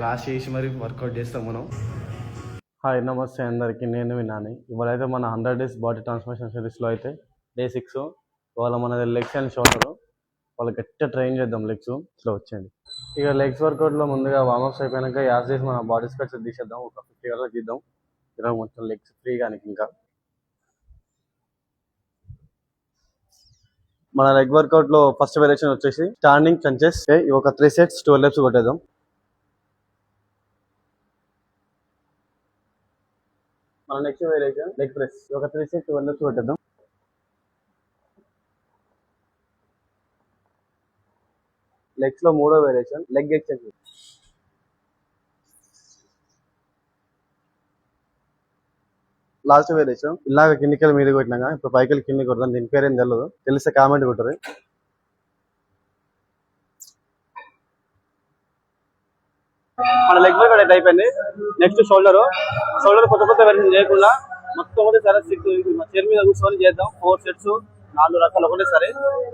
Class చేసి మరి work out చేస్తాం మనం. హాయ్ నమస్తే అందరికీ, నేను విన్నాను. ఇవాళైతే మన 100 days బాడీ ట్రాన్స్ఫర్మేషన్ సిరీస్లో అయితే డే 6. ఇవాళ మనది లెగ్స్ అండ్ షోల్డర్. వాళ్ళు గట్టిగా ట్రైన్ చేద్దాం లెగ్స్. ఇట్లా వచ్చేయండి. ఇక లెగ్స్ వర్కౌట్లో ముందుగా వార్మప్స్ అయిపోయాక యాజ్ చేసి మన బాడీ స్ట్రక్చర్ తీసేద్దాం. ఒక 50 వరకు తీద్దాం. ఇలా మొత్తం లెగ్స్ ఫ్రీ కానీ ఇంకా మన లెగ్ వర్కౌట్లో ఫస్ట్ వేరియేషన్ వచ్చేసి స్టాండింగ్ కంచెస్. ఒక 3 sets 12 reps కొట్టేద్దాం. మన నెక్స్ట్ వేరియేషన్ లెగ్ ప్రెస్. ఒక 3 sets 12 reps కొట్టేద్దాం. లెగ్స్ లో మూడో variation leg extension. Last variation ఇలాగ కిందికి మీద కొట్టినాక ఇప్పుడు పైకి కింది కొడతాం. దీని పేరు ఏం తెలియదు, తెలిస్తే కామెంట్ కొట్టరు. మన లెగ్ వర్క్ అయితే అయిపోయింది. Next shoulder. కొత్త వేరియేషన్ చేయకుండా మొత్తం ఒకటేసారి చైర్ మీద కూర్చొని చేద్దాం. 4 sets 4 రకాలు ఒకటేసారి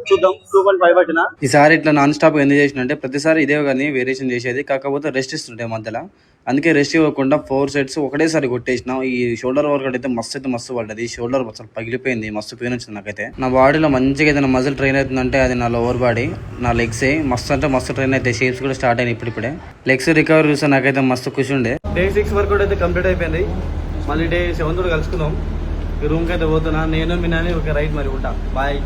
చూద్దాం. 2.5 పట్టిన ఈసారి ఇట్లా నాన్ స్టాప్ ఎందుకు చేసిన అంటే ప్రతిసారి ఇదే కానీ వేరియేషన్ చేసేది, కాకపోతే రెస్ట్ ఇస్తుంటాయి మధ్యలో. అందుకే రెస్ట్ ఇవ్వకుండా 4 sets ఒకటేసారి కొట్టేసినాం. ఈ షోల్డర్ వర్క్ అయితే మస్తు పడ్డది. ఈ షోల్డర్ అసలు పగిలిపోయింది, మస్తు పెయిన్ వచ్చింది నాకైతే. నా బాడీలో మంచిగా ఏదైనా మజిల్ ట్రైన్ అవుతుందంటే అది నా లోవర్ బాడీ, నా లెగ్సే. మస్తు అంటే మస్తు ట్రైన్ అయితే షేప్స్ కూడా స్టార్ట్ అయినాయి ఇప్పుడిప్పుడే. లెగ్స్ రికవరీ చూస్తే నాకైతే మస్తు ఖుషి ఉండే. డే 6 వర్కౌట్ అయితే కంప్లీట్ అయిపోయింది. మళ్ళీ డే 7 కలుసుకుందాం. ఈ రూమ్కి అయితే పోతున్నా. నేను మీ నాని ఒక రైట్ మరి ఉంటా. బాయ్.